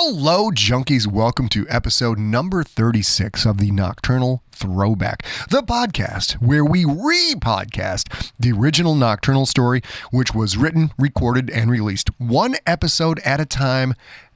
Hello, junkies. Welcome to episode number 36 of the Nocturnal Throwback, the podcast where we re-podcast the original Nocturnal story, which was written, recorded, and released one episode at a time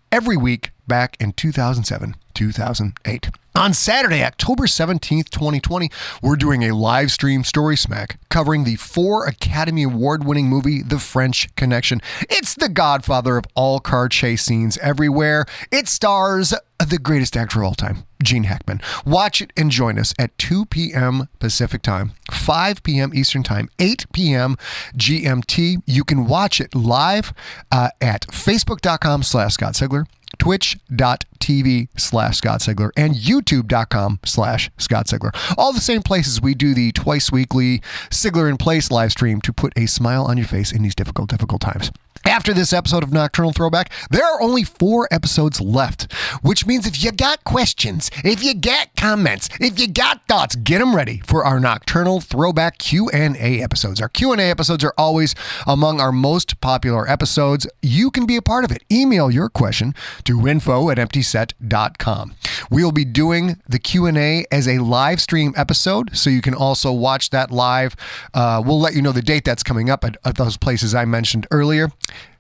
every week back in 2007, 2008. On Saturday, October 17th, 2020, we're doing a live stream story smack covering the 4 Academy Award-winning movie, The French Connection. It's the godfather of all car chase scenes everywhere. It stars the greatest actor of all time, Gene Hackman. Watch it and join us at 2 p.m. Pacific Time, 5 p.m. Eastern Time, 8 p.m. GMT. You can watch it live at facebook.com/Scott Sigler, twitch.tv/Scott Sigler, and youtube.com/Scott Sigler. All the same places we do the twice weekly Sigler in Place live stream to put a smile on your face in these difficult times. After this episode of Nocturnal Throwback, there are only 4 episodes left, which means if you got questions, if you got comments, if you got thoughts, get them ready for our Nocturnal Throwback Q&A episodes. Our Q&A episodes are always among our most popular episodes. You can be a part of it. Email your question to info@emptyset.com. We'll be doing the Q&A as a live stream episode, so you can also watch that live. We'll let you know the date that's coming up at those places I mentioned earlier.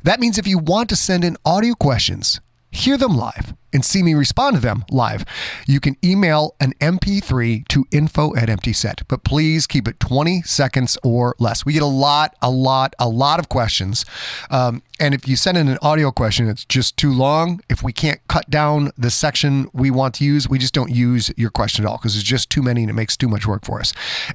That means if you want to send in audio questions, hear them live, and see me respond to them live, you can email an MP3 to info@emptyset. But please keep it 20 seconds or less. We get a lot of questions. And if you send in an audio question, it's just too long. If we can't cut down the section we want to use, we just don't use your question at all because there's just too many and it makes too much work for us.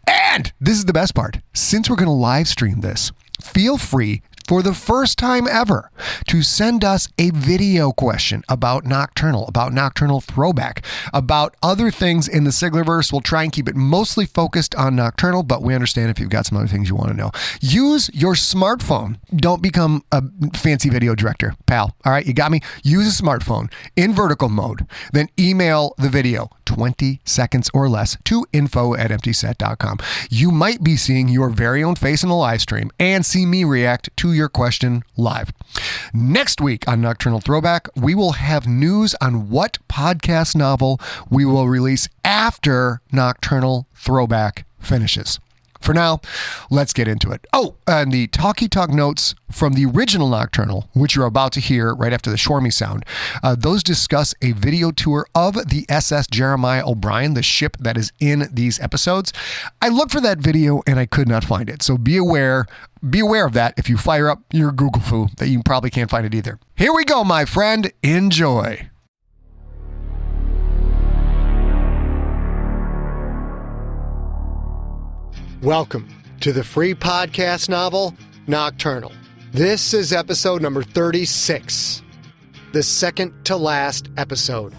And this is the best part. Since we're going to live stream this, feel free for the first time ever to send us a video question about Nocturnal, about Nocturnal Throwback, about other things in the Siglerverse. We'll try and keep it mostly focused on Nocturnal, but we understand if you've got some other things you want to know. Use your smartphone. Don't become a fancy video director, pal. All right, you got me? Use a smartphone in vertical mode, then email the video 20 seconds or less to info@emptyset.com. You might be seeing your very own face in the live stream and see me react to your question live. Next week on Nocturnal Throwback, we will have news on what podcast novel we will release after Nocturnal Throwback finishes. For now, let's get into it. Oh, and the Talkie Talk notes from the original Nocturnal, which you're about to hear right after the Shormy sound, those discuss a video tour of the SS Jeremiah O'Brien, the ship that is in these episodes. I looked for that video and I could not find it, so be aware of that if you fire up your Google foo, that you probably can't find it either. Here we go, my friend. Enjoy. Welcome to the free podcast novel, Nocturnal. This is episode number 36, the second to last episode.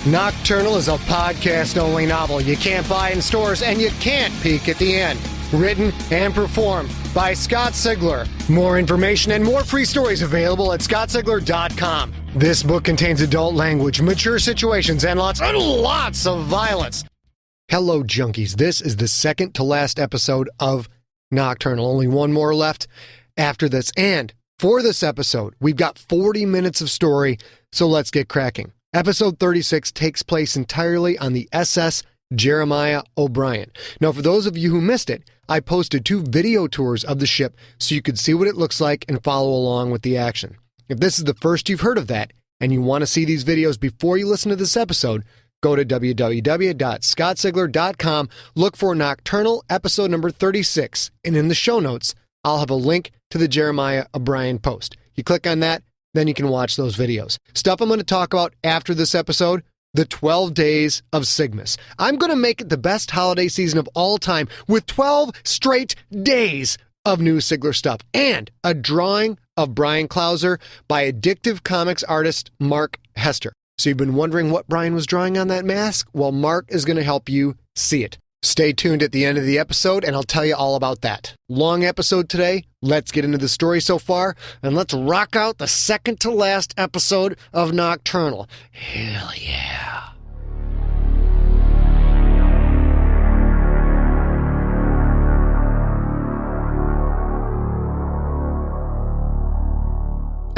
Nocturnal is a podcast-only novel you can't buy in stores and you can't peek at the end. Written and performed by Scott Sigler. More information and more free stories available at scottsigler.com. This book contains adult language, mature situations, and lots of violence. Hello, junkies. This is the second to last episode of Nocturnal. Only one more left after this. And for this episode, we've got 40 minutes of story, so let's get cracking. Episode 36 takes place entirely on the SS Jeremiah O'Brien. Now, for those of you who missed it, I posted 2 video tours of the ship so you could see what it looks like and follow along with the action. If this is the first you've heard of that, and you want to see these videos before you listen to this episode, go to www.scottsigler.com, look for Nocturnal episode number 36, and in the show notes, I'll have a link to the Jeremiah O'Brien post. You click on that, then you can watch those videos. Stuff I'm going to talk about after this episode, the 12 days of Sigmas. I'm going to make it the best holiday season of all time with 12 straight days of new Sigler stuff and a drawing of Bryan Clauser by Addictive Comics artist Mark Hester. So you've been wondering what Bryan was drawing on that mask? Well, Mark is going to help you see it. Stay tuned at the end of the episode, and I'll tell you all about that. Long episode today. Let's get into the story so far, and let's rock out the second to last episode of Nocturnal. Hell yeah.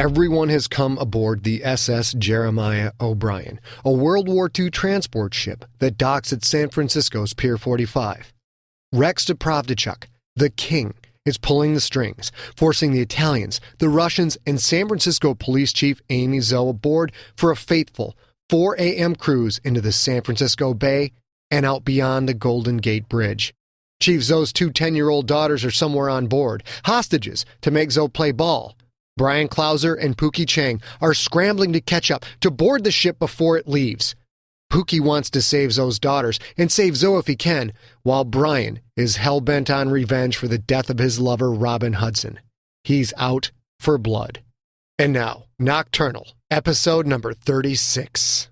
Everyone has come aboard the SS Jeremiah O'Brien, a World War II transport ship that docks at San Francisco's Pier 45. Rex Deprovdechuk, the king, is pulling the strings, forcing the Italians, the Russians, and San Francisco Police Chief Amy Zoe aboard for a fateful 4 a.m. cruise into the San Francisco Bay and out beyond the Golden Gate Bridge. Chief Zoe's 2 10-year-old daughters are somewhere on board, hostages to make Zoe play ball. Bryan Clauser and Pookie Chang are scrambling to catch up, to board the ship before it leaves. Pookie wants to save Zoe's daughters, and save Zoe if he can, while Bryan is hell-bent on revenge for the death of his lover, Robin Hudson. He's out for blood. And now, Nocturnal, episode number 36.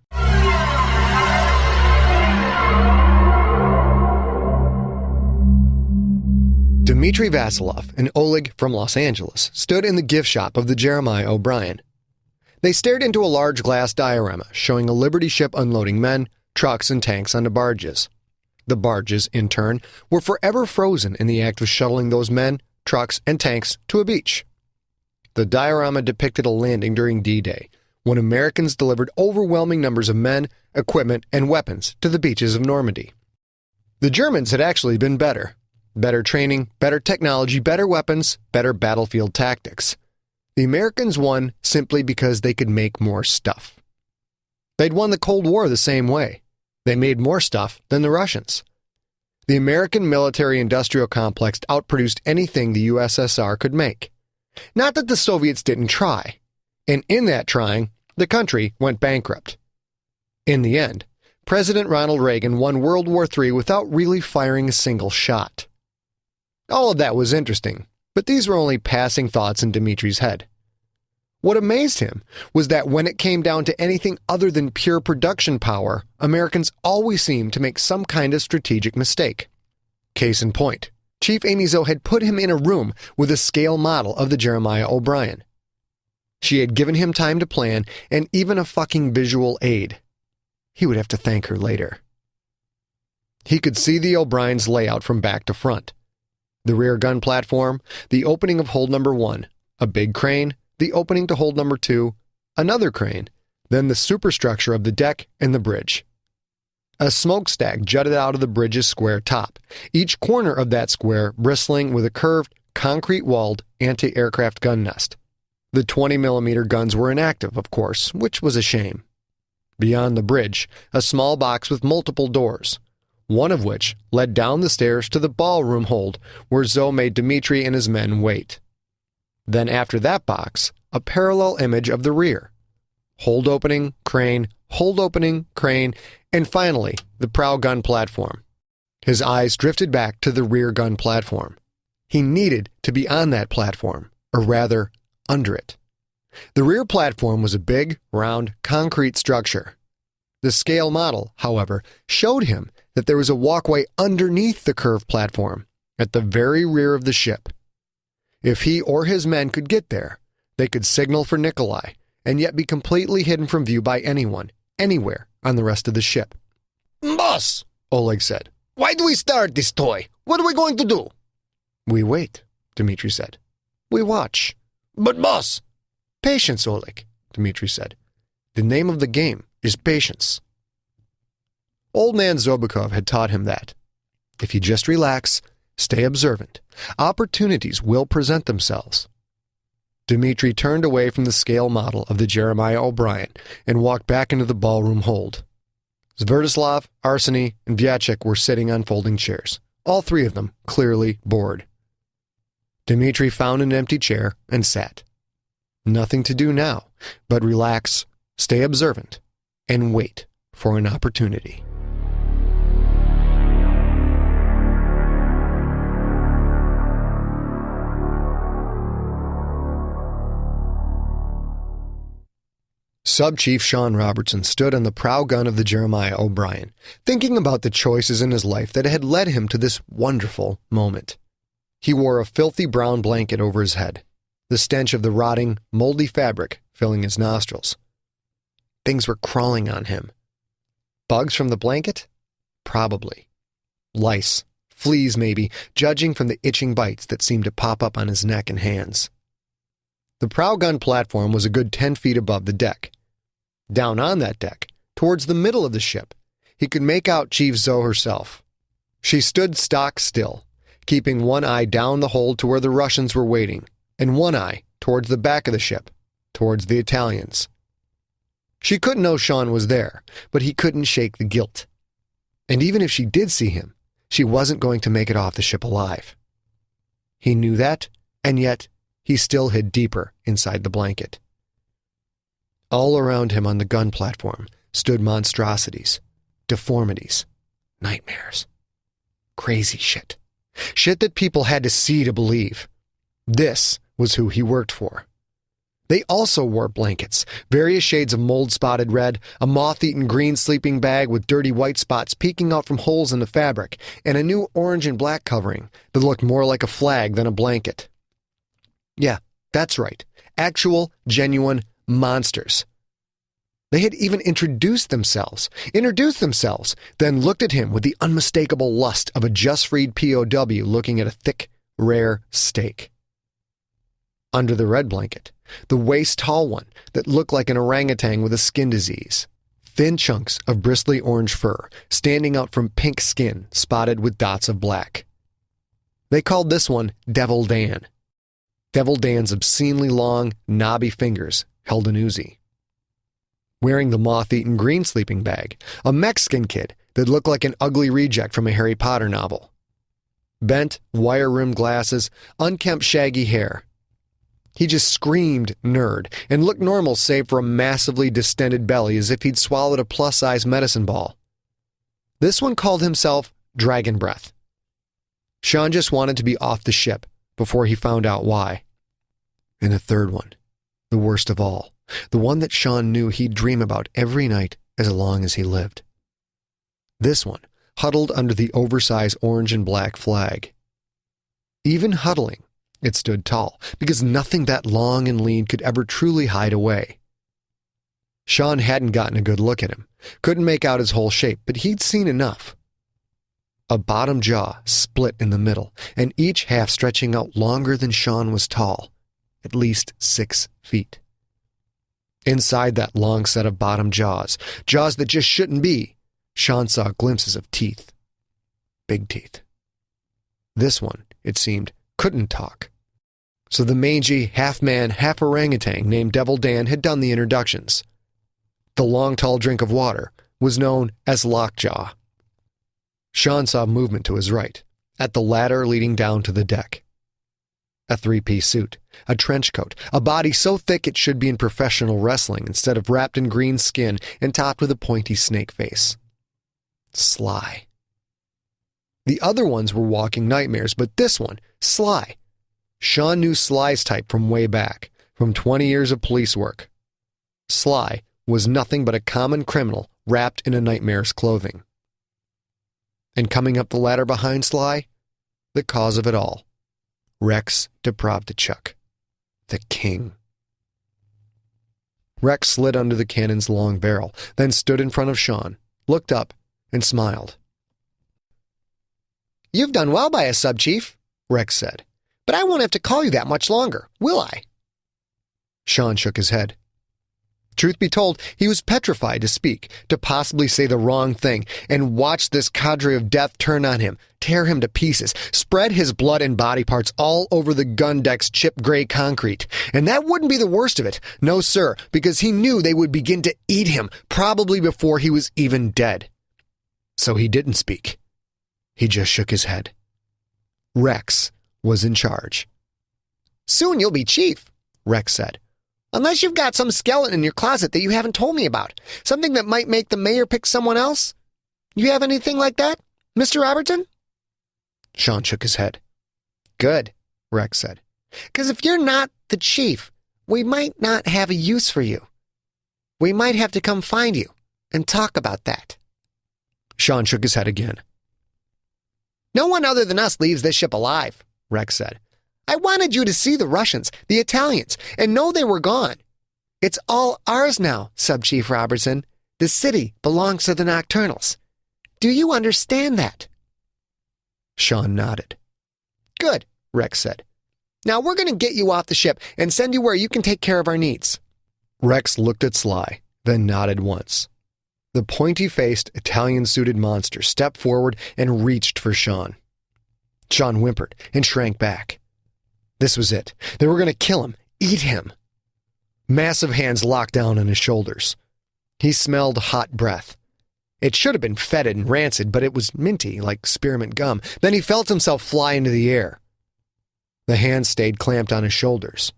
Dmitri Vasilov and Oleg from Los Angeles stood in the gift shop of the Jeremiah O'Brien. They stared into a large glass diorama showing a Liberty ship unloading men, trucks, and tanks onto barges. The barges, in turn, were forever frozen in the act of shuttling those men, trucks, and tanks to a beach. The diorama depicted a landing during D-Day, when Americans delivered overwhelming numbers of men, equipment, and weapons to the beaches of Normandy. The Germans had actually been better. Better training, better technology, better weapons, better battlefield tactics. The Americans won simply because they could make more stuff. They'd won the Cold War the same way. They made more stuff than the Russians. The American military-industrial complex outproduced anything the USSR could make. Not that the Soviets didn't try. And in that trying, the country went bankrupt. In the end, President Ronald Reagan won World War III without really firing a single shot. All of that was interesting, but these were only passing thoughts in Dimitri's head. What amazed him was that when it came down to anything other than pure production power, Americans always seemed to make some kind of strategic mistake. Case in point, Chief Amy Zoe had put him in a room with a scale model of the Jeremiah O'Brien. She had given him time to plan and even a fucking visual aid. He would have to thank her later. He could see the O'Brien's layout from back to front. The rear gun platform, the opening of hold number 1, a big crane, the opening to hold number 2, another crane, then the superstructure of the deck and the bridge. A smokestack jutted out of the bridge's square top, each corner of that square bristling with a curved, concrete-walled anti-aircraft gun nest. The 20mm guns were inactive, of course, which was a shame. Beyond the bridge, a small box with multiple doors, one of which led down the stairs to the ballroom hold where Zoe made Dimitri and his men wait. Then after that box, a parallel image of the rear. Hold opening, crane, and finally, the prow gun platform. His eyes drifted back to the rear gun platform. He needed to be on that platform, or rather, under it. The rear platform was a big, round, concrete structure. The scale model, however, showed him that there was a walkway underneath the curved platform, at the very rear of the ship. If he or his men could get there, they could signal for Nikolai, and yet be completely hidden from view by anyone, anywhere on the rest of the ship. "Boss," Oleg said. "why do we start this toy? What are we going to do?" "We wait," Dmitri said. "We watch." "But boss..." "Patience, Oleg," Dmitri said. "The name of the game is patience." Old man Zobikov had taught him that. If you just relax, stay observant, opportunities will present themselves. Dmitri turned away from the scale model of the Jeremiah O'Brien and walked back into the ballroom hold. Sverdislav, Arseny, and Vyachek were sitting on folding chairs, all 3 of them clearly bored. Dmitri found an empty chair and sat. Nothing to do now but relax, stay observant, and wait for an opportunity. Sub-Chief Sean Robertson stood on the prow gun of the Jeremiah O'Brien, thinking about the choices in his life that had led him to this wonderful moment. He wore a filthy brown blanket over his head, the stench of the rotting, moldy fabric filling his nostrils. Things were crawling on him. Bugs from the blanket? Probably. Lice, fleas maybe, judging from the itching bites that seemed to pop up on his neck and hands. The prow gun platform was a good 10 feet above the deck. Down on that deck, towards the middle of the ship, he could make out Chief Zoe herself. She stood stock still, keeping one eye down the hold to where the Russians were waiting, and one eye towards the back of the ship, towards the Italians. She couldn't know Sean was there, but he couldn't shake the guilt. And even if she did see him, she wasn't going to make it off the ship alive. He knew that, and yet he still hid deeper inside the blanket. All around him on the gun platform stood monstrosities, deformities, nightmares. Crazy shit. Shit that people had to see to believe. This was who he worked for. They also wore blankets, various shades of mold-spotted red, a moth-eaten green sleeping bag with dirty white spots peeking out from holes in the fabric, and a new orange and black covering that looked more like a flag than a blanket. Yeah, that's right. Actual, genuine monsters. They had even introduced themselves, then looked at him with the unmistakable lust of a just-freed POW looking at a thick, rare steak. Under the red blanket, the waist-tall one that looked like an orangutan with a skin disease. Thin chunks of bristly orange fur standing out from pink skin spotted with dots of black. They called this one Devil Dan. Devil Dan's obscenely long, knobby fingers held an Uzi. Wearing the moth-eaten green sleeping bag, a Mexican kid that looked like an ugly reject from a Harry Potter novel. Bent, wire-rimmed glasses, unkempt shaggy hair. He just screamed nerd and looked normal save for a massively distended belly as if he'd swallowed a plus-size medicine ball. This one called himself Dragon Breath. Sean just wanted to be off the ship before he found out why. And a third one, the worst of all, the one that Sean knew he'd dream about every night as long as he lived. This one huddled under the oversized orange and black flag. Even huddling, it stood tall, because nothing that long and lean could ever truly hide away. Sean hadn't gotten a good look at him, couldn't make out his whole shape, but he'd seen enough. A bottom jaw split in the middle, and each half stretching out longer than Sean was tall, at least 6 feet. Inside that long set of bottom jaws that just shouldn't be, Sean saw glimpses of teeth. Big teeth. This one, it seemed, couldn't talk. So the mangy, half-man, half-orangutan named Devil Dan had done the introductions. The long, tall drink of water was known as Lockjaw. Sean saw movement to his right, at the ladder leading down to the deck. A three-piece suit, a trench coat, a body so thick it should be in professional wrestling instead of wrapped in green skin and topped with a pointy snake face. Sly. The other ones were walking nightmares, but this one, Sly. Sean knew Sly's type from way back, from 20 years of police work. Sly was nothing but a common criminal wrapped in a nightmare's clothing. And coming up the ladder behind Sly, the cause of it all, Rex Deprovdechuk, the king. Rex slid under the cannon's long barrel, then stood in front of Sean, looked up, and smiled. "You've done well by us, Sub-Chief," Rex said, "but I won't have to call you that much longer, will I?" Sean shook his head. Truth be told, he was petrified to speak, to possibly say the wrong thing, and watch this cadre of death turn on him, tear him to pieces, spread his blood and body parts all over the gun deck's chip gray concrete. And that wouldn't be the worst of it. No, sir, because he knew they would begin to eat him, probably before he was even dead. So he didn't speak. He just shook his head. Rex was in charge. "Soon you'll be chief," Rex said. "Unless you've got some skeleton in your closet that you haven't told me about. Something that might make the mayor pick someone else. You have anything like that, Mr. Robertson?" Sean shook his head. "Good," Rex said. "Because if you're not the chief, we might not have a use for you. We might have to come find you and talk about that." Sean shook his head again. "No one other than us leaves this ship alive," Rex said. "I wanted you to see the Russians, the Italians, and know they were gone. It's all ours now, Sub-Chief Robertson. The city belongs to the Nocturnals. Do you understand that?" Sean nodded. "Good," Rex said. Now we're going to get you off the ship and send you where you can take care of our needs. Rex looked at Sly, then nodded once. The pointy-faced, Italian-suited monster stepped forward and reached for Sean. Sean whimpered and shrank back. This was it. They were going to kill him, eat him. Massive hands locked down on his shoulders. He smelled hot breath. It should have been fetid and rancid, but it was minty, like spearmint gum. Then he felt himself fly into the air. The hands stayed clamped on his shoulders.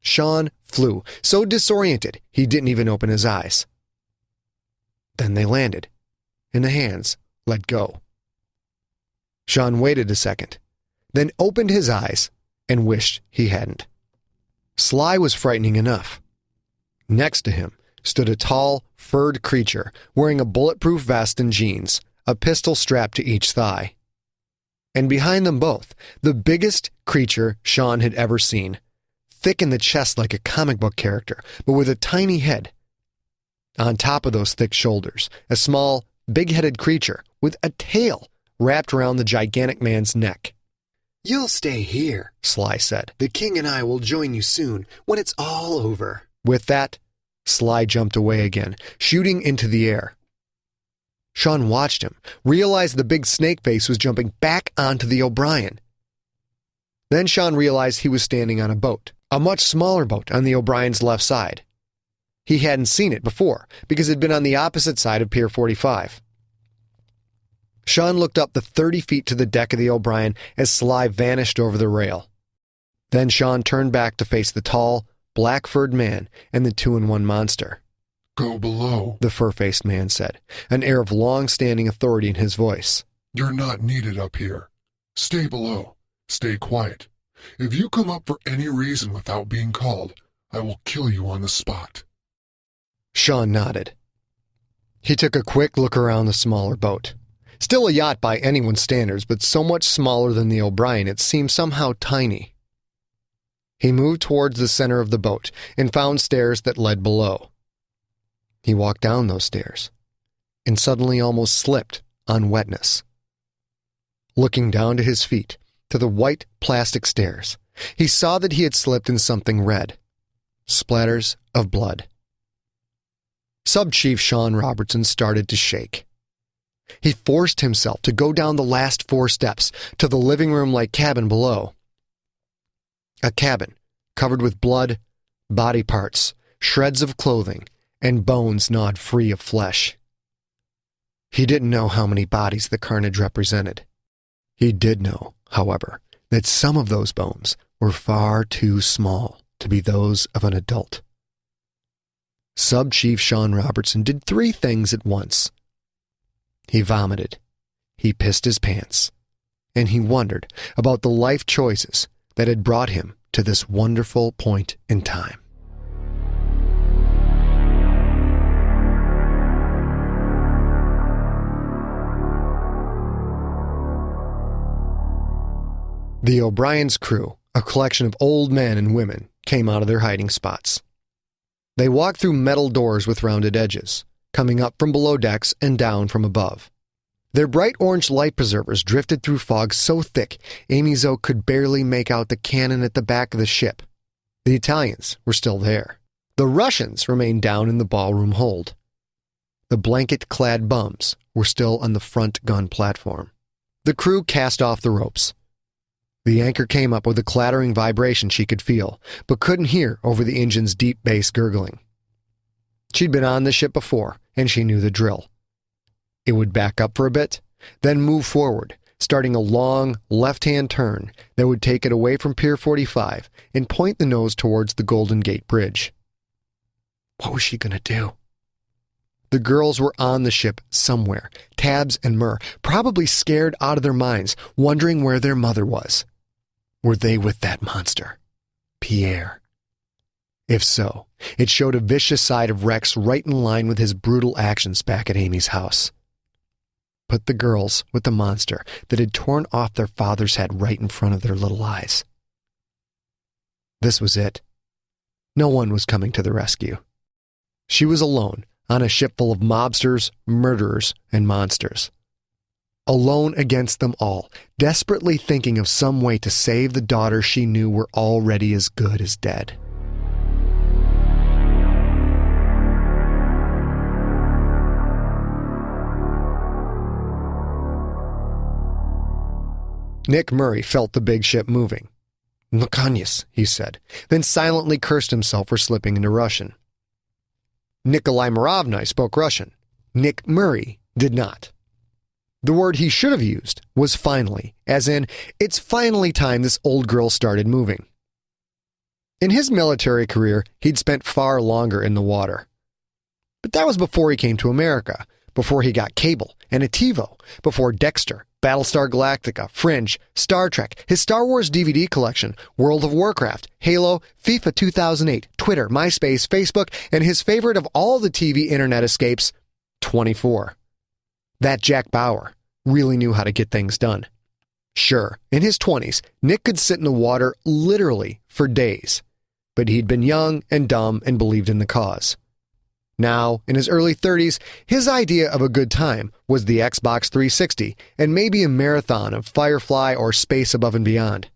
Sean flew, so disoriented he didn't even open his eyes. Then they landed, and the hands let go. Sean waited a second, then opened his eyes and wished he hadn't. Sly was frightening enough. Next to him stood a tall, furred creature wearing a bulletproof vest and jeans, a pistol strapped to each thigh. And behind them both, the biggest creature Sean had ever seen, thick in the chest like a comic book character, but with a tiny head. On top of those thick shoulders, a small, big-headed creature with a tail wrapped around the gigantic man's neck. You'll stay here, Sly said. The king and I will join you soon, when it's all over. With that, Sly jumped away again, shooting into the air. Sean watched him, realized the big snake face was jumping back onto the OBrien. Then Sean realized he was standing on a boat, a much smaller boat on the OBrien's left side. He hadn't seen it before, because it had been on the opposite side of Pier 45. Sean looked up the 30 feet to the deck of the OBrien as Sly vanished over the rail. Then Sean turned back to face the tall, black-furred man and the 2-in-1 monster. Go below, the fur-faced man said, an air of long-standing authority in his voice. You're not needed up here. Stay below. Stay quiet. If you come up for any reason without being called, I will kill you on the spot. Sean nodded. He took a quick look around the smaller boat. Still a yacht by anyone's standards, but so much smaller than the OBrien it seemed somehow tiny. He moved towards the center of the boat and found stairs that led below. He walked down those stairs and suddenly almost slipped on wetness. Looking down to his feet, to the white plastic stairs, he saw that he had slipped in something red. Splatters of blood. Sub-Chief Sean Robertson started to shake. He forced himself to go down the last 4 steps to the living room-like cabin below. A cabin covered with blood, body parts, shreds of clothing, and bones gnawed free of flesh. He didn't know how many bodies the carnage represented. He did know, however, that some of those bones were far too small to be those of an adult. Sub-Chief Sean Robertson did 3 things at once. He vomited, he pissed his pants, and he wondered about the life choices that had brought him to this wonderful point in time. The OBrien's crew, a collection of old men and women, came out of their hiding spots. They walked through metal doors with rounded edges, coming up from below decks and down from above. Their bright orange light preservers drifted through fog so thick, Amy Zoe could barely make out the cannon at the back of the ship. The Italians were still there. The Russians remained down in the ballroom hold. The blanket-clad bums were still on the front gun platform. The crew cast off the ropes. The anchor came up with a clattering vibration she could feel, but couldn't hear over the engine's deep bass gurgling. She'd been on the ship before, and she knew the drill. It would back up for a bit, then move forward, starting a long left-hand turn that would take it away from Pier 45 and point the nose towards the Golden Gate Bridge. What was she going to do? The girls were on the ship somewhere, Tabs and Murr, probably scared out of their minds, wondering where their mother was. Were they with that monster, Pierre? If so, it showed a vicious side of Rex right in line with his brutal actions back at Amy's house. Put the girls with the monster that had torn off their father's head right in front of their little eyes. This was it. No one was coming to the rescue. She was alone on a ship full of mobsters, murderers, and monsters. alone against them all, desperately thinking of some way to save the daughters she knew were already as good as dead. Nick Murray felt the big ship moving. "Nakanyas," he said, then silently cursed himself for slipping into Russian. Nikolai Moravnai spoke Russian. Nick Murray did not. The word he should have used was finally, as in, it's finally time this old girl started moving. In his military career, he'd spent far longer in the water. But that was before he came to America, before he got cable and a TiVo, before Dexter, Battlestar Galactica, Fringe, Star Trek, his Star Wars DVD collection, World of Warcraft, Halo, FIFA 2008, Twitter, MySpace, Facebook, and his favorite of all the TV internet escapes, 24. That Jack Bauer really knew how to get things done. Sure, in his 20s, Nick could sit in the water literally for days, but he'd been young and dumb and believed in the cause. Now, in his early 30s, his idea of a good time was the Xbox 360 and maybe a marathon of Firefly or Space Above and Beyond.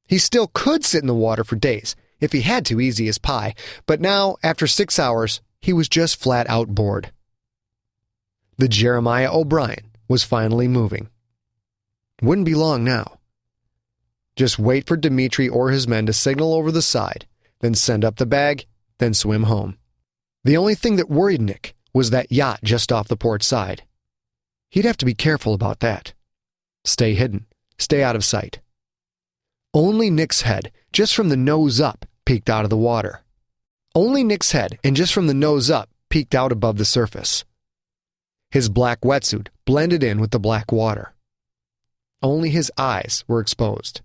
He still could sit in the water for days, if he had to, easy as pie, but now, after 6 hours, he was just flat out bored. The Jeremiah O'Brien was finally moving. Wouldn't be long now. Just wait for Dimitri or his men to signal over the side, then send up the bag, then swim home. The only thing that worried Nick was that yacht just off the port side. He'd have to be careful about that. Stay hidden, stay out of sight. Only Nick's head, just from the nose up, peeked out of the water. Only Nick's head, and just from the nose up, peeked out above the surface. His black wetsuit blended in with the black water. Only his eyes were exposed.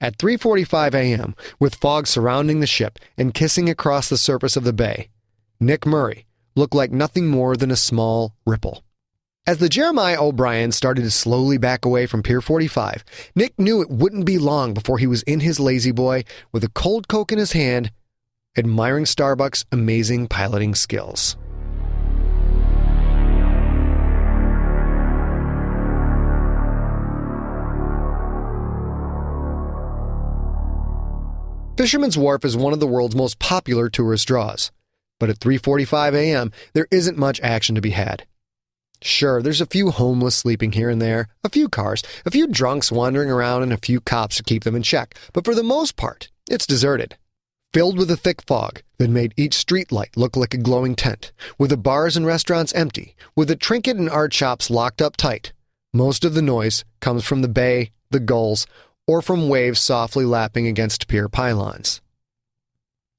At 3:45 a.m., with fog surrounding the ship and kissing across the surface of the bay, Nick Murray looked like nothing more than a small ripple. As the Jeremiah O'Brien started to slowly back away from Pier 45, Nick knew it wouldn't be long before he was in his lazy boy with a cold Coke in his hand, admiring Starbucks' amazing piloting skills. Fisherman's Wharf is one of the world's most popular tourist draws. But at 3:45 a.m., there isn't much action to be had. Sure, there's a few homeless sleeping here and there, a few cars, a few drunks wandering around, and a few cops to keep them in check. But for the most part, it's deserted. Filled with a thick fog that made each street light look like a glowing tent, with the bars and restaurants empty, with the trinket and art shops locked up tight. Most of the noise comes from the bay, the gulls, or from waves softly lapping against pier pylons.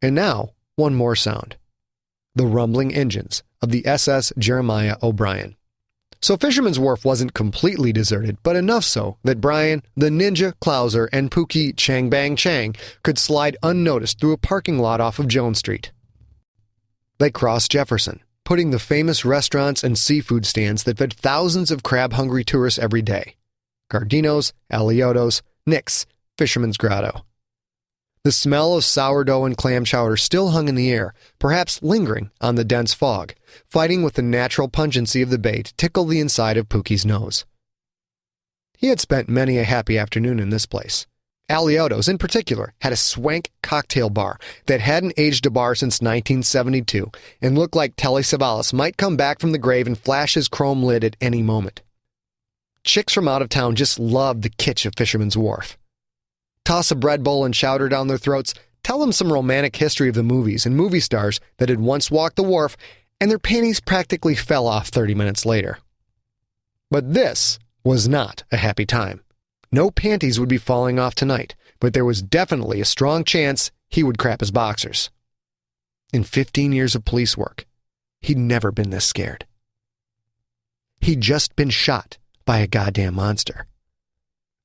And now, one more sound. The rumbling engines of the SS Jeremiah O'Brien. So Fisherman's Wharf wasn't completely deserted, but enough so that Bryan, the Ninja, Clauser, and Pookie Chang Bang Chang could slide unnoticed through a parking lot off of Jones Street. They crossed Jefferson, putting the famous restaurants and seafood stands that fed thousands of crab-hungry tourists every day. Gardino's, Alioto's, Nick's, Fisherman's Grotto. The smell of sourdough and clam chowder still hung in the air, perhaps lingering on the dense fog, fighting with the natural pungency of the bay to tickle the inside of Pookie's nose. He had spent many a happy afternoon in this place. Alioto's, in particular, had a swank cocktail bar that hadn't aged a bar since 1972 and looked like Telly Savalas might come back from the grave and flash his chrome lid at any moment. Chicks from out of town just loved the kitsch of Fisherman's Wharf. Toss a bread bowl and chowder down their throats, tell them some romantic history of the movies and movie stars that had once walked the wharf, and their panties practically fell off 30 minutes later. But this was not a happy time. No panties would be falling off tonight, but there was definitely a strong chance he would crap his boxers. In 15 years of police work, he'd never been this scared. He'd just been shot by a goddamn monster.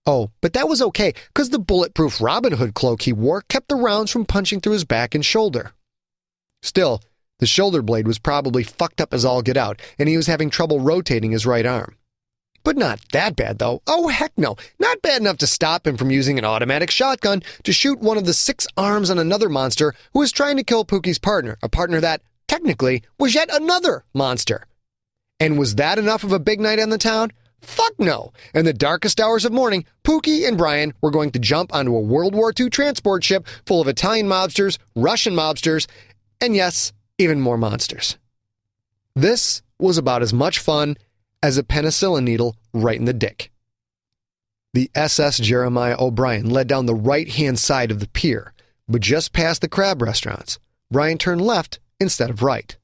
Oh, but that was okay, because the bulletproof Robin Hood cloak he wore kept the rounds from punching through his back and shoulder. Still, the shoulder blade was probably fucked up as all get out, and he was having trouble rotating his right arm. But not that bad, though. Oh, heck no. Not bad enough to stop him from using an automatic shotgun to shoot one of the 6 arms on another monster who was trying to kill Pookie's partner, a partner that, technically, was yet another monster. And was that enough of a big night on the town? Fuck no! In the darkest hours of morning, Pookie and Bryan were going to jump onto a World War II transport ship full of Italian mobsters, Russian mobsters, and yes, even more monsters. This was about as much fun as a penicillin needle right in the dick. The SS Jeremiah O'Brien led down the right-hand side of the pier, but just past the crab restaurants, Bryan turned left instead of right.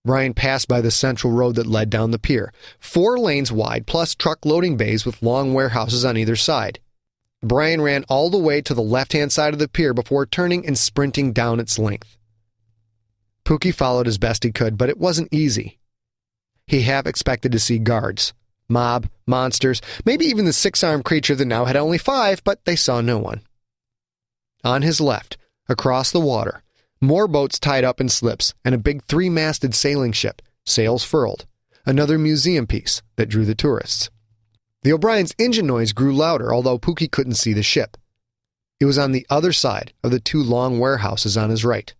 Bryan passed by the central road that led down the pier, 4 lanes wide plus truck loading bays with long warehouses on either side. Bryan ran all the way to the left-hand side of the pier before turning and sprinting down its length. Pookie followed as best he could, but it wasn't easy. He half expected to see guards, mob, monsters, maybe even the 6-armed creature that now had only 5, but they saw no one. On his left, across the water, more boats tied up in slips and a big 3-masted sailing ship, sails furled, another museum piece that drew the tourists. The O'Brien's engine noise grew louder, although Pookie couldn't see the ship. It was on the other side of the 2 long warehouses on his right.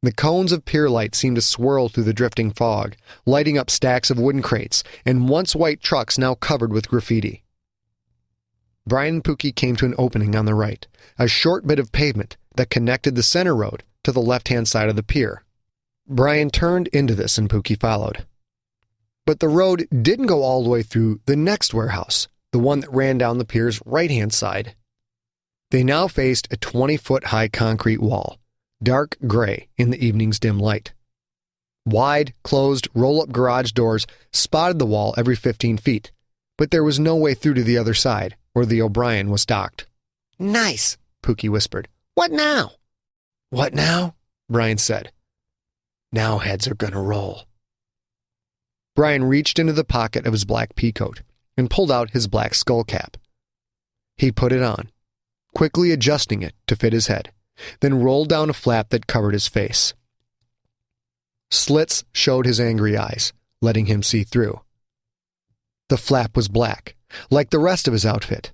The cones of pier light seemed to swirl through the drifting fog, lighting up stacks of wooden crates and once white trucks now covered with graffiti. Bryan and Pookie came to an opening on the right, a short bit of pavement that connected the center road to the left-hand side of the pier. Bryan turned into this and Pookie followed. But the road didn't go all the way through the next warehouse, the one that ran down the pier's right-hand side. They now faced a 20-foot-high concrete wall, dark gray in the evening's dim light. Wide, closed, roll-up garage doors spotted the wall every 15 feet, but there was no way through to the other side, where the O'Brien was docked. "Nice," Pookie whispered. "What now?" "What now?" Bryan said. "Now heads are gonna roll." Bryan reached into the pocket of his black peacoat and pulled out his black skull cap. He put it on, quickly adjusting it to fit his head, then rolled down a flap that covered his face. Slits showed his angry eyes, letting him see through. The flap was black, like the rest of his outfit.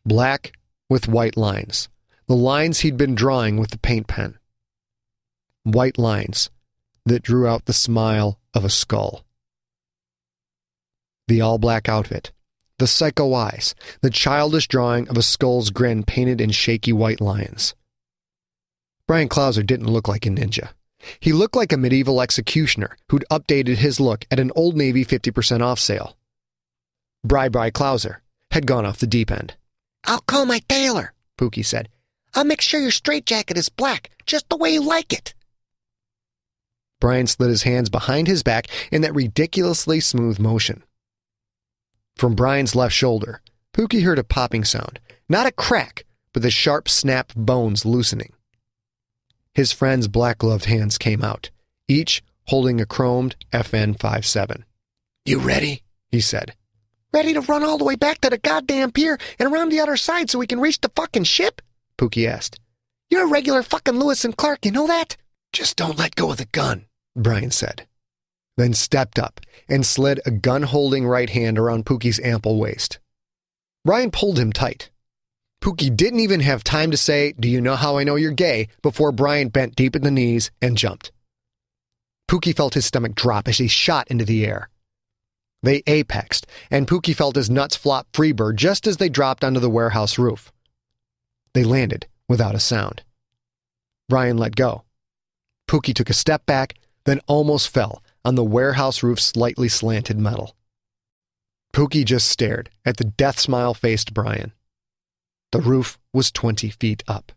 Black with white lines, the lines he'd been drawing with the paint pen. White lines that drew out the smile of a skull. The all-black outfit, the psycho eyes, the childish drawing of a skull's grin painted in shaky white lines. Bryan Clauser didn't look like a ninja. He looked like a medieval executioner who'd updated his look at an Old Navy 50% off sale. Bryan Clauser had gone off the deep end. "I'll call my tailor," Pookie said. "I'll make sure your straitjacket is black, just the way you like it." Bryan slid his hands behind his back in that ridiculously smooth motion. From Bryan's left shoulder, Pookie heard a popping sound, not a crack, but the sharp snap of bones loosening. His friend's black-gloved hands came out, each holding a chromed FN-57. "You ready?" he said. "Ready to run all the way back to the goddamn pier and around the other side so we can reach the fucking ship?" Pookie asked. "You're a regular fucking Lewis and Clark, you know that?" "Just don't let go of the gun," Bryan said, then stepped up and slid a gun-holding right hand around Pookie's ample waist. Bryan pulled him tight. Pookie didn't even have time to say, "Do you know how I know you're gay?" before Bryan bent deep at the knees and jumped. Pookie felt his stomach drop as he shot into the air. They apexed, and Pookie felt his nuts flop freebird just as they dropped onto the warehouse roof. They landed without a sound. Bryan let go. Pookie took a step back, then almost fell on the warehouse roof's slightly slanted metal. Pookie just stared at the death-smile-faced Bryan. The roof was 20 feet up.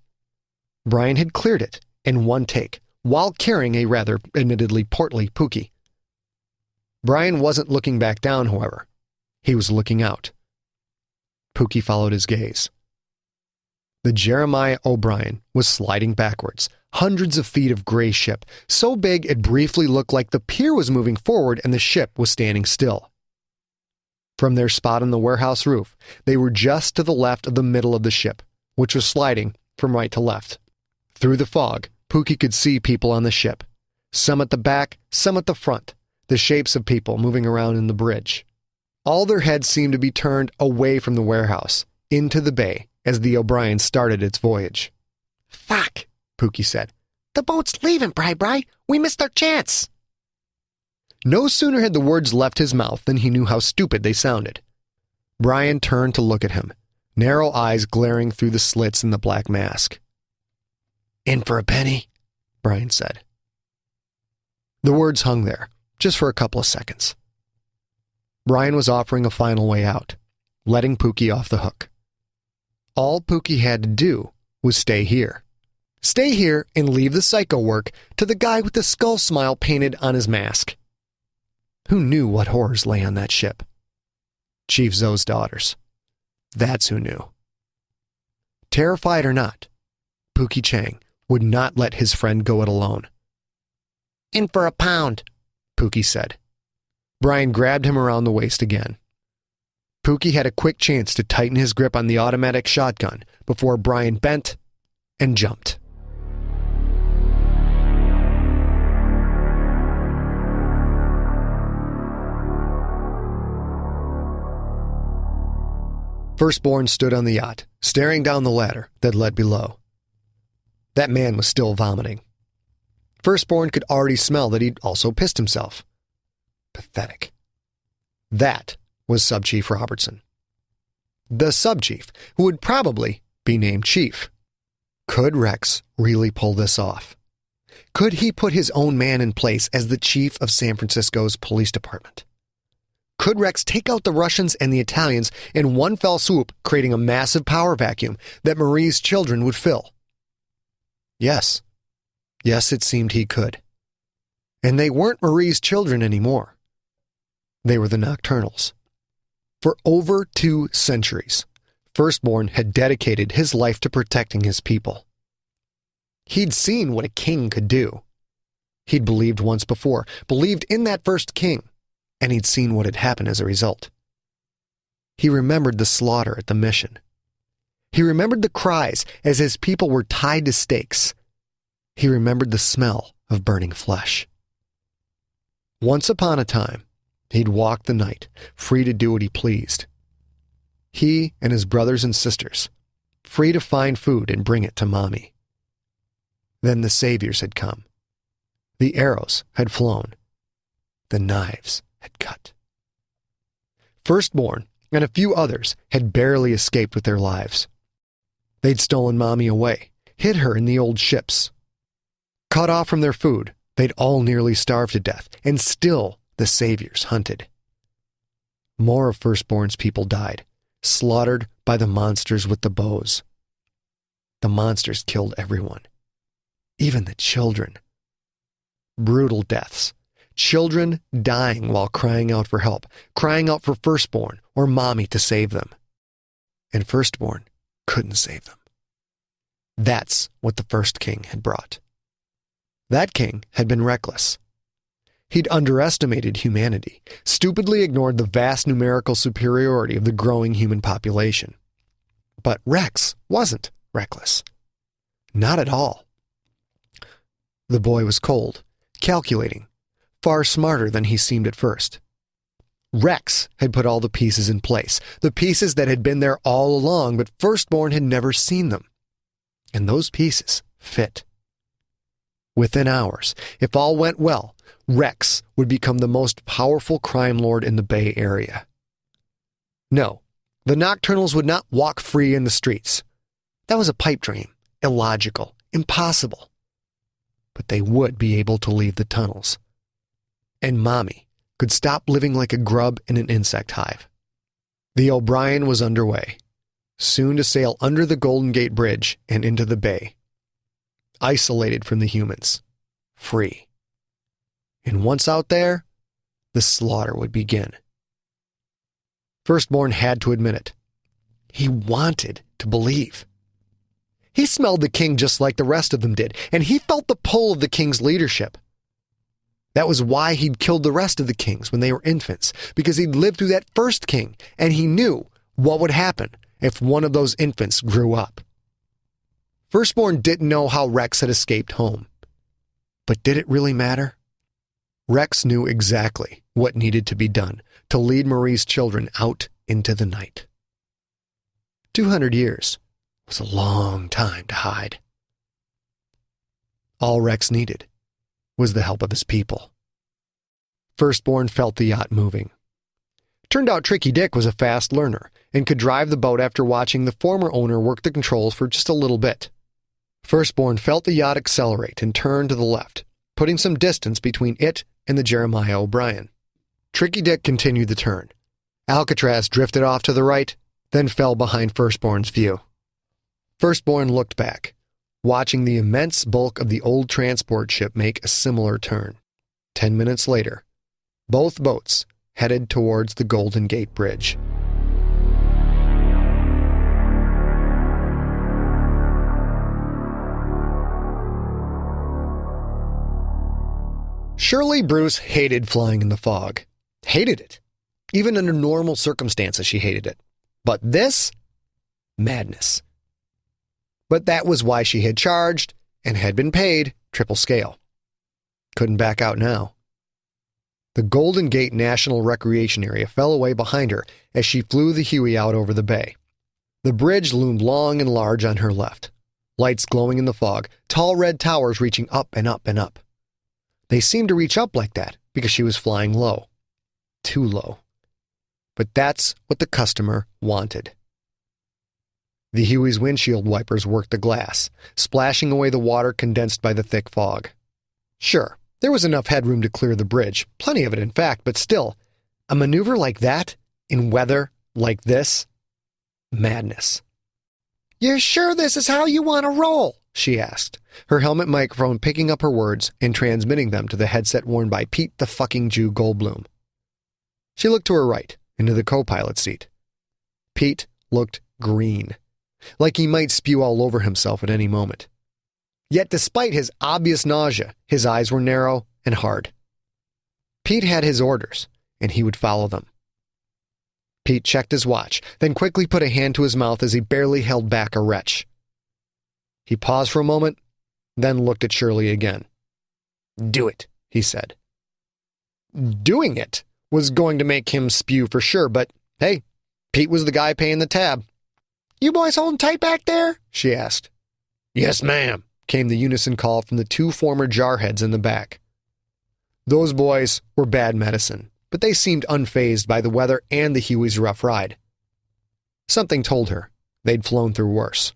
Bryan had cleared it in one take, while carrying a rather admittedly portly Pookie. Bryan wasn't looking back down, however. He was looking out. Pookie followed his gaze. The Jeremiah O'Brien was sliding backwards, hundreds of feet of gray ship, so big it briefly looked like the pier was moving forward and the ship was standing still. From their spot on the warehouse roof, they were just to the left of the middle of the ship, which was sliding from right to left. Through the fog, Pookie could see people on the ship, some at the back, some at the front, the shapes of people moving around in the bridge. All their heads seemed to be turned away from the warehouse, into the bay, as the O'Brien started its voyage. "Fuck," Pookie said. "The boat's leaving, Bri. We missed our chance." No sooner had the words left his mouth than he knew how stupid they sounded. Bryan turned to look at him, narrow eyes glaring through the slits in the black mask. "In for a penny?" Bryan said. The words hung there, just for a couple of seconds. Bryan was offering a final way out, letting Pookie off the hook. All Pookie had to do was stay here. Stay here and leave the psycho work to the guy with the skull smile painted on his mask. Who knew what horrors lay on that ship? Chief Zoe's daughters. That's who knew. Terrified or not, Pookie Chang would not let his friend go it alone. "In for a pound," Pookie said. Bryan grabbed him around the waist again. Pookie had a quick chance to tighten his grip on the automatic shotgun before Bryan bent and jumped. Firstborn stood on the yacht, staring down the ladder that led below. That man was still vomiting. Firstborn could already smell that he'd also pissed himself. Pathetic. That was Sub-Chief Robertson. The Sub-Chief, who would probably be named Chief. Could Rex really pull this off? Could he put his own man in place as the chief of San Francisco's police department? Could Rex take out the Russians and the Italians in one fell swoop, creating a massive power vacuum that Marie's children would fill? Yes. Yes, it seemed he could. And they weren't Marie's children anymore. They were the Nocturnals. For over 2 centuries, Firstborn had dedicated his life to protecting his people. He'd seen what a king could do. He'd believed once before, believed in that first king, and he'd seen what had happened as a result. He remembered the slaughter at the mission. He remembered the cries as his people were tied to stakes. He remembered the smell of burning flesh. Once upon a time, he'd walk the night, free to do what he pleased. He and his brothers and sisters, free to find food and bring it to Mommy. Then the saviors had come. The arrows had flown. The knives had cut. Firstborn and a few others had barely escaped with their lives. They'd stolen Mommy away, hid her in the old ships. Cut off from their food, they'd all nearly starved to death, and still the saviors hunted. More of Firstborn's people died, slaughtered by the monsters with the bows. The monsters killed everyone, even the children. Brutal deaths. Children dying while crying out for help, crying out for Firstborn or Mommy to save them. And Firstborn couldn't save them. That's what the first king had brought. That king had been reckless. He'd underestimated humanity, stupidly ignored the vast numerical superiority of the growing human population. But Rex wasn't reckless. Not at all. The boy was cold, calculating, far smarter than he seemed at first. Rex had put all the pieces in place, the pieces that had been there all along, but Firstborn had never seen them. And those pieces fit. Within hours, if all went well, Rex would become the most powerful crime lord in the Bay Area. No, the Nocturnals would not walk free in the streets. That was a pipe dream, illogical, impossible. But they would be able to leave the tunnels. And Mommy could stop living like a grub in an insect hive. The OBrien was underway, soon to sail under the Golden Gate Bridge and into the bay. Isolated from the humans, free. And once out there, the slaughter would begin. Firstborn had to admit it. He wanted to believe. He smelled the king just like the rest of them did, and he felt the pull of the king's leadership. That was why he'd killed the rest of the kings when they were infants, because he'd lived through that first king, and he knew what would happen if one of those infants grew up. Firstborn didn't know how Rex had escaped home. But did it really matter? Rex knew exactly what needed to be done to lead Marie's children out into the night. 200 years was a long time to hide. All Rex needed was the help of his people. Firstborn felt the yacht moving. Turned out Tricky Dick was a fast learner and could drive the boat after watching the former owner work the controls for just a little bit. Firstborn felt the yacht accelerate and turn to the left, putting some distance between it and the Jeremiah O'Brien. Tricky Dick continued the turn. Alcatraz drifted off to the right, then fell behind Firstborn's view. Firstborn looked back, watching the immense bulk of the old transport ship make a similar turn. 10 minutes later, both boats headed towards the Golden Gate Bridge. Shirley Bruce hated flying in the fog. Hated it. Even under normal circumstances, she hated it. But this? Madness. But that was why she had charged and had been paid triple scale. Couldn't back out now. The Golden Gate National Recreation Area fell away behind her as she flew the Huey out over the bay. The bridge loomed long and large on her left. Lights glowing in the fog, tall red towers reaching up and up and up. They seemed to reach up like that because she was flying low. Too low. But that's what the customer wanted. The Huey's windshield wipers worked the glass, splashing away the water condensed by the thick fog. Sure, there was enough headroom to clear the bridge, plenty of it in fact, but still, a maneuver like that, in weather like this? Madness. "You're sure this is how you want to roll?" she asked, her helmet microphone picking up her words and transmitting them to the headset worn by Pete the fucking Jew Goldblum. She looked to her right, into the co-pilot seat. Pete looked green, like he might spew all over himself at any moment. Yet despite his obvious nausea, his eyes were narrow and hard. Pete had his orders, and he would follow them. Pete checked his watch, then quickly put a hand to his mouth as he barely held back a retch. He paused for a moment, then looked at Shirley again. "Do it," he said. Doing it was going to make him spew for sure, but hey, Pete was the guy paying the tab. "You boys holding tight back there?" she asked. "Yes, ma'am," came the unison call from the two former jarheads in the back. Those boys were bad medicine, but they seemed unfazed by the weather and the Huey's rough ride. Something told her they'd flown through worse.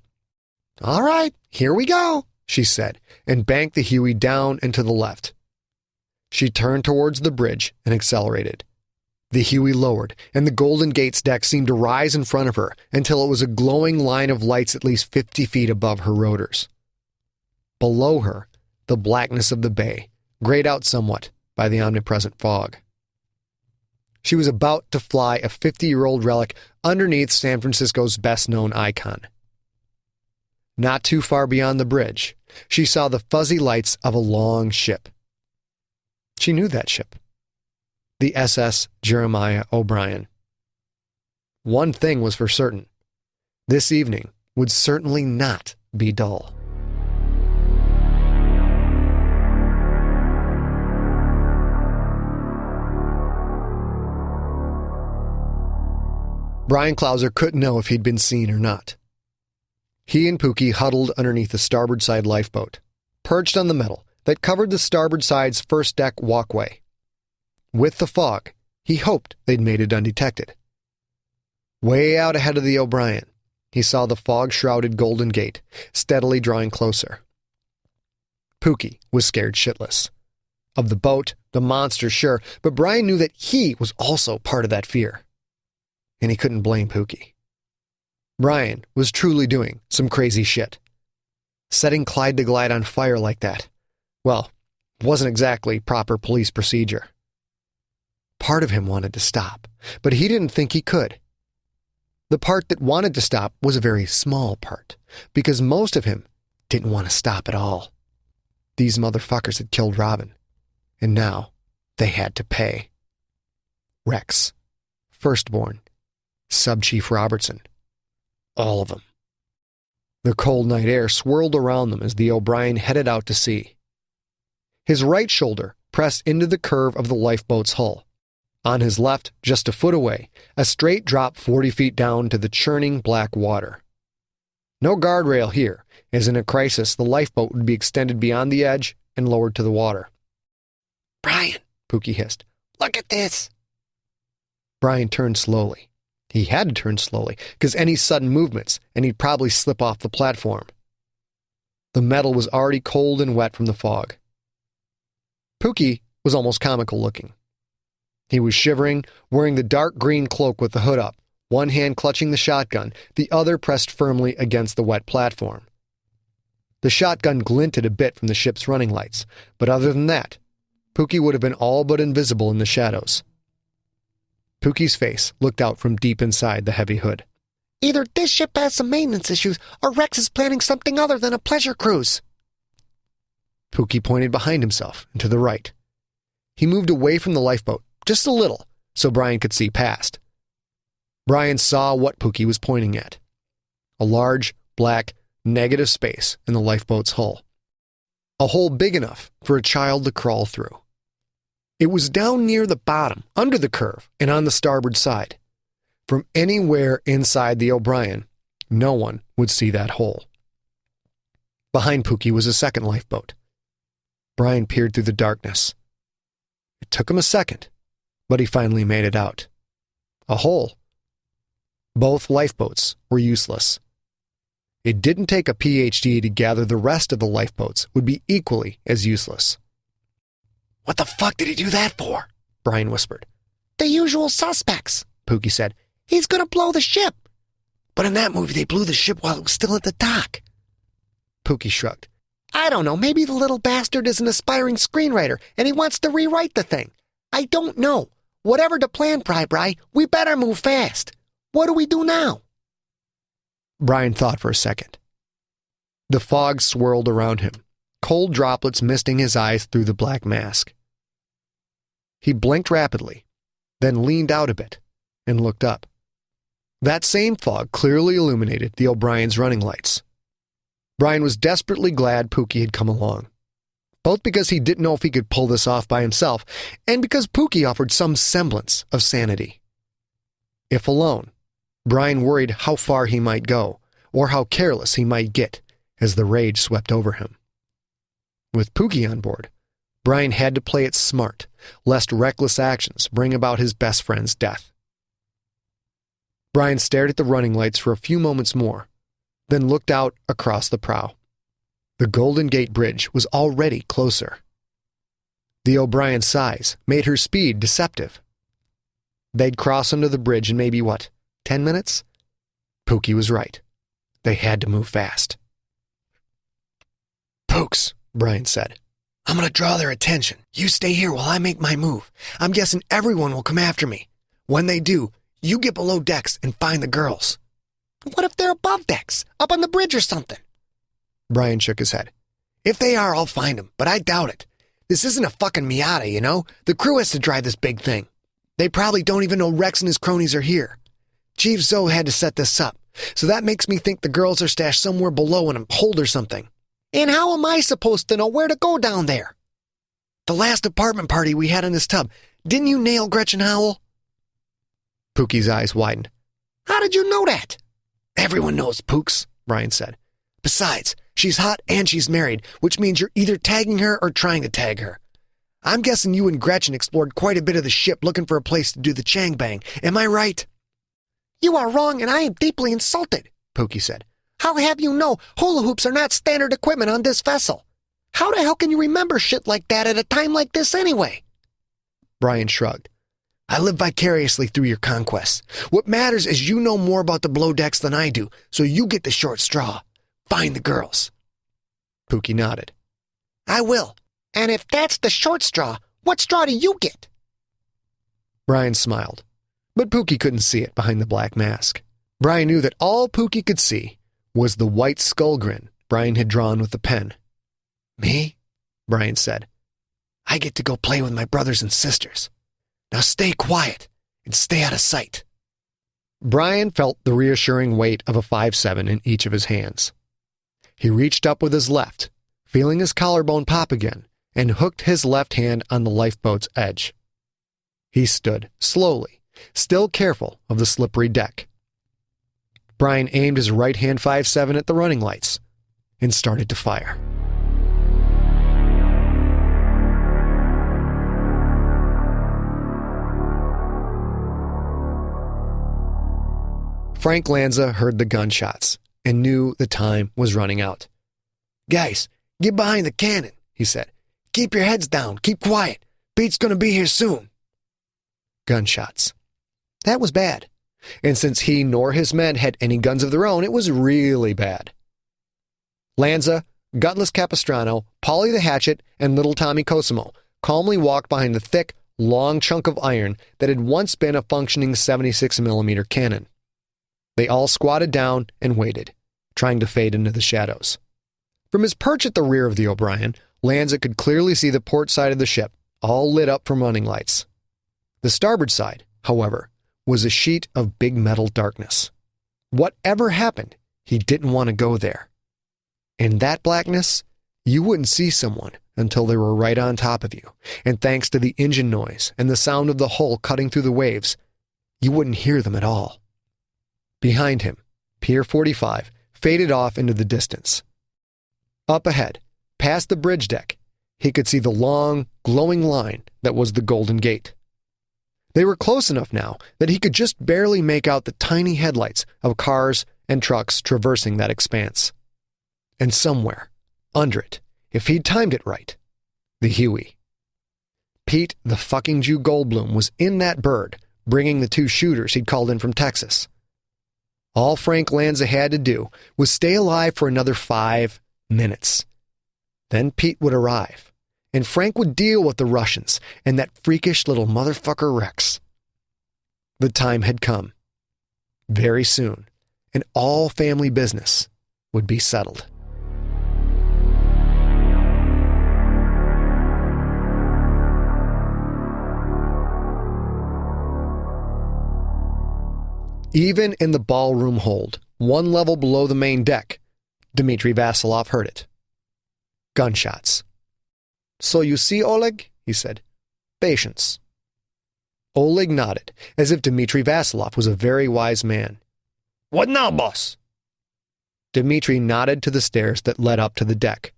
"All right, here we go," she said, and banked the Huey down and to the left. She turned towards the bridge and accelerated. The Huey lowered, and the Golden Gate's deck seemed to rise in front of her until it was a glowing line of lights at least 50 feet above her rotors. Below her, the blackness of the bay, grayed out somewhat by the omnipresent fog. She was about to fly a 50-year-old relic underneath San Francisco's best-known icon. Not too far beyond the bridge, she saw the fuzzy lights of a long ship. She knew that ship. The SS Jeremiah O'Brien. One thing was for certain. This evening would certainly not be dull. Bryan Clauser couldn't know if he'd been seen or not. He and Pookie huddled underneath the starboard side lifeboat, perched on the metal that covered the starboard side's first deck walkway. With the fog, he hoped they'd made it undetected. Way out ahead of the O'Brien, he saw the fog-shrouded Golden Gate steadily drawing closer. Pookie was scared shitless. Of the boat, the monster, sure, but Bryan knew that he was also part of that fear. And he couldn't blame Pookie. Bryan was truly doing some crazy shit. Setting Clyde the Glide on fire like that, well, wasn't exactly proper police procedure. Part of him wanted to stop, but he didn't think he could. The part that wanted to stop was a very small part, because most of him didn't want to stop at all. These motherfuckers had killed Robin, and now they had to pay. Rex, Firstborn, Sub-Chief Robertson, all of them. The cold night air swirled around them as the O'Brien headed out to sea. His right shoulder pressed into the curve of the lifeboat's hull. On his left, just a foot away, a straight drop 40 feet down to the churning black water. No guardrail here, as in a crisis the lifeboat would be extended beyond the edge and lowered to the water. "Bryan," Pookie hissed, Look at this. Bryan turned slowly. He had to turn slowly, because any sudden movements, and he'd probably slip off the platform. The metal was already cold and wet from the fog. Pookie was almost comical looking. He was shivering, wearing the dark green cloak with the hood up, one hand clutching the shotgun, the other pressed firmly against the wet platform. The shotgun glinted a bit from the ship's running lights, but other than that, Pookie would have been all but invisible in the shadows. Pookie's face looked out from deep inside the heavy hood. Either this ship has some maintenance issues, or Rex is planning something other than a pleasure cruise. Pookie pointed behind himself and to the right. He moved away from the lifeboat, just a little, so Bryan could see past. Bryan saw what Pookie was pointing at. A large, black, negative space in the lifeboat's hull. A hole big enough for a child to crawl through. It was down near the bottom, under the curve, and on the starboard side. From anywhere inside the OBrien, no one would see that hole. Behind Pookie was a second lifeboat. Bryan peered through the darkness. It took him a second, but he finally made it out. A hole. Both lifeboats were useless. It didn't take a PhD to gather the rest of the lifeboats would be equally as useless. What the fuck did he do that for? Bryan whispered. The usual suspects, Pookie said. He's gonna blow the ship. But in that movie, they blew the ship while it was still at the dock. Pookie shrugged. I don't know, maybe the little bastard is an aspiring screenwriter, and he wants to rewrite the thing. I don't know. Whatever the plan, Bri, we better move fast. What do we do now? Bryan thought for a second. The fog swirled around him, cold droplets misting his eyes through the black mask. He blinked rapidly, then leaned out a bit, and looked up. That same fog clearly illuminated the OBrien's running lights. Bryan was desperately glad Pookie had come along, both because he didn't know if he could pull this off by himself, and because Pookie offered some semblance of sanity. If alone, Bryan worried how far he might go, or how careless he might get as the rage swept over him. With Pookie on board, Bryan had to play it smart, lest reckless actions bring about his best friend's death. Bryan stared at the running lights for a few moments more, then looked out across the prow. The Golden Gate Bridge was already closer. The OBrien's size made her speed deceptive. They'd cross under the bridge in maybe, 10 minutes? Pookie was right. They had to move fast. Pooks, Bryan said. I'm gonna draw their attention. You stay here while I make my move. I'm guessing everyone will come after me. When they do, you get below decks and find the girls. What if they're above decks, up on the bridge or something? Bryan shook his head. If they are, I'll find them, but I doubt it. This isn't a fucking Miata, you know? The crew has to drive this big thing. They probably don't even know Rex and his cronies are here. Chief Zoe had to set this up, so that makes me think the girls are stashed somewhere below in a hold or something. And how am I supposed to know where to go down there? The last apartment party we had in this tub, didn't you nail Gretchen Howell? Pookie's eyes widened. How did you know that? Everyone knows, Pooks, Bryan said. Besides, she's hot and she's married, which means you're either tagging her or trying to tag her. I'm guessing you and Gretchen explored quite a bit of the ship looking for a place to do the Chang bang. Am I right? You are wrong, and I am deeply insulted, Pookie said. I'll have you know, hula hoops are not standard equipment on this vessel. How the hell can you remember shit like that at a time like this anyway? Bryan shrugged. I live vicariously through your conquests. What matters is you know more about the below decks than I do, so you get the short straw. Find the girls. Pookie nodded. I will. And if that's the short straw, what straw do you get? Bryan smiled, but Pookie couldn't see it behind the black mask. Bryan knew that all Pookie could see was the white skull grin Bryan had drawn with the pen. Me? Bryan said. I get to go play with my brothers and sisters. Now stay quiet and stay out of sight. Bryan felt the reassuring weight of a 5.7 in each of his hands. He reached up with his left, feeling his collarbone pop again, and hooked his left hand on the lifeboat's edge. He stood, slowly, still careful of the slippery deck. Bryan aimed his right-hand 5.7 at the running lights and started to fire. Frank Lanza heard the gunshots and knew the time was running out. "Guys, get behind the cannon," he said. "Keep your heads down. Keep quiet. Pete's going to be here soon." Gunshots. That was bad. And since he nor his men had any guns of their own, it was really bad. Lanza, Gutless Capistrano, Polly the Hatchet, and Little Tommy Cosimo calmly walked behind the thick, long chunk of iron that had once been a functioning 76mm cannon. They all squatted down and waited, trying to fade into the shadows. From his perch at the rear of the OBrien, Lanza could clearly see the port side of the ship, all lit up from running lights. The starboard side, however, was a sheet of big metal darkness. Whatever happened, he didn't want to go there. In that blackness, you wouldn't see someone until they were right on top of you, and thanks to the engine noise and the sound of the hull cutting through the waves, you wouldn't hear them at all. Behind him, Pier 45 faded off into the distance. Up ahead, past the bridge deck, he could see the long, glowing line that was the Golden Gate. They were close enough now that he could just barely make out the tiny headlights of cars and trucks traversing that expanse. And somewhere, under it, if he'd timed it right, the Huey. Pete the fucking Jew Goldblum was in that bird, bringing the 2 shooters he'd called in from Texas. All Frank Lanza had to do was stay alive for another 5 minutes. Then Pete would arrive, and Frank would deal with the Russians and that freakish little motherfucker Rex. The time had come. Very soon, and all family business would be settled. Even in the ballroom hold, 1 level below the main deck, Dmitri Vasilov heard it. Gunshots. "So you see, Oleg," he said. "Patience." Oleg nodded, as if Dmitri Vasilov was a very wise man. "What now, boss?" Dmitri nodded to the stairs that led up to the deck.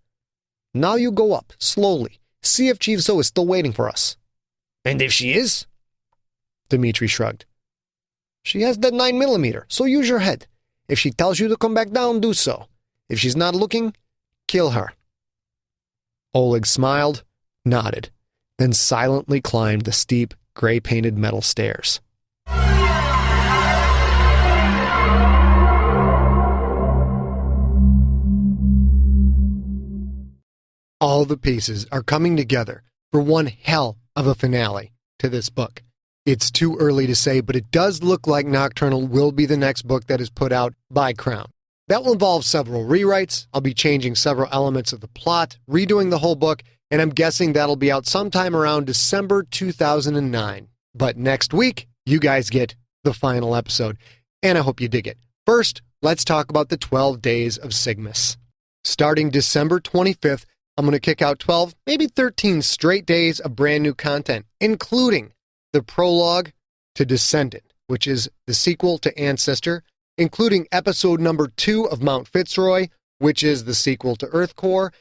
"Now you go up, slowly. See if Chief Zoe is still waiting for us." "And if she is?" Dmitri shrugged. "She has that 9mm, so use your head. If she tells you to come back down, do so. If she's not looking, kill her." Oleg smiled, nodded, then silently climbed the steep, gray-painted metal stairs. All the pieces are coming together for one hell of a finale to this book. It's too early to say, but it does look like Nocturnal will be the next book that is put out by Crown. That will involve several rewrites. I'll be changing several elements of the plot, redoing the whole book, and I'm guessing that'll be out sometime around December 2009. But next week, you guys get the final episode, and I hope you dig it. First, let's talk about the 12 Days of Sigmas. Starting December 25th, I'm going to kick out 12, maybe 13 straight days of brand new content, including the prologue to Descendant, which is the sequel to Ancestor, including episode number 2 of Mount Fitzroy, which is the sequel to Earthcore,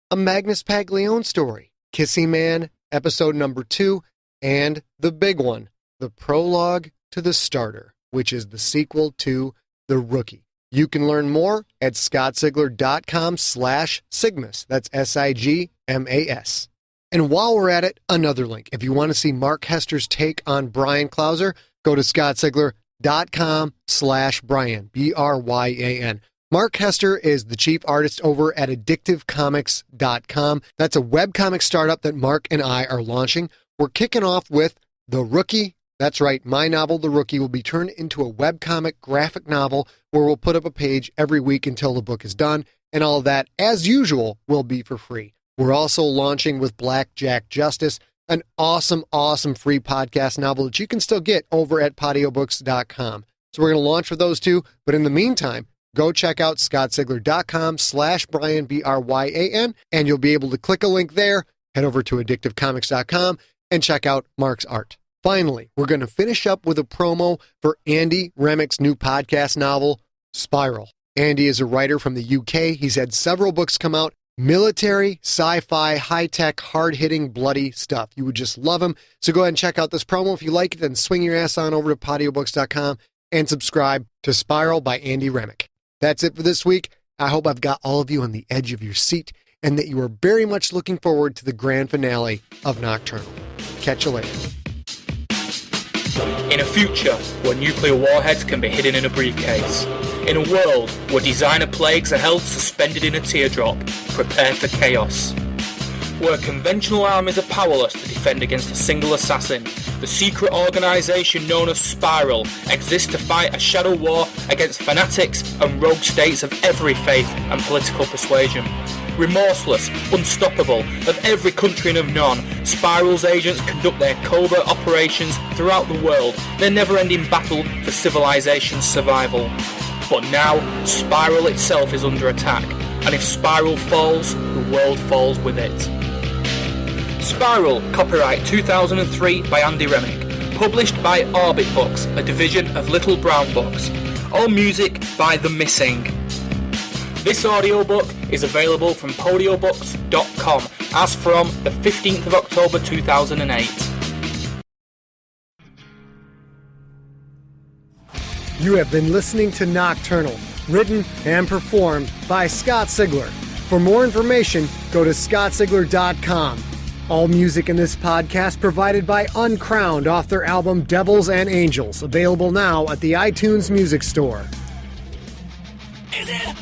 a Magnus Paglione story, Kissing Man, episode number 2, and the big one, the prologue to The Starter, which is the sequel to The Rookie. You can learn more at scottsigler.com/Sigmas. That's SIGMAS. And while we're at it, another link. If you want to see Mark Hester's take on Bryan Clauser, go to scottsigler.com/Bryan, BRYAN. Mark Hester is the chief artist over at addictivecomics.com. That's a webcomic startup that Mark and I are launching. We're kicking off with The Rookie. That's right, my novel, The Rookie, will be turned into a webcomic graphic novel where we'll put up a page every week until the book is done, and all of that, as usual, will be for free. We're also launching with Blackjack Justice, an awesome, awesome free podcast novel that you can still get over at podiobooks.com. So we're going to launch with those two, but in the meantime, go check out scottsigler.com/Bryan, BRYAN, and you'll be able to click a link there, head over to addictivecomics.com, and check out Mark's art. Finally, we're going to finish up with a promo for Andy Remick's new podcast novel, Spiral. Andy is a writer from the UK. He's had several books come out. Military, sci-fi, high-tech, hard-hitting, bloody stuff. You would just love him. So go ahead and check out this promo. If you like it, then swing your ass on over to podiobooks.com and subscribe to Spiral by Andy Remick. That's it for this week. I hope I've got all of you on the edge of your seat and that you are very much looking forward to the grand finale of Nocturnal. Catch you later. In a future where nuclear warheads can be hidden in a briefcase. In a world where designer plagues are held suspended in a teardrop, prepare for chaos. Where conventional armies are powerless to defend against a single assassin, the secret organisation known as Spiral exists to fight a shadow war against fanatics and rogue states of every faith and political persuasion. Remorseless, unstoppable, of every country and of none, Spiral's agents conduct their covert operations throughout the world in a never-ending battle for civilization's survival. But now, Spiral itself is under attack, and if Spiral falls, the world falls with it. Spiral, copyright 2003 by Andy Remick, published by Orbit Books, a division of Little Brown Books. All music by The Missing. This audiobook is available from podiobooks.com as from the 15th of October 2008. You have been listening to Nocturnal, written and performed by Scott Sigler. For more information, go to scottsigler.com. All music in this podcast provided by Uncrowned off their album Devils and Angels, available now at the iTunes Music Store. Is it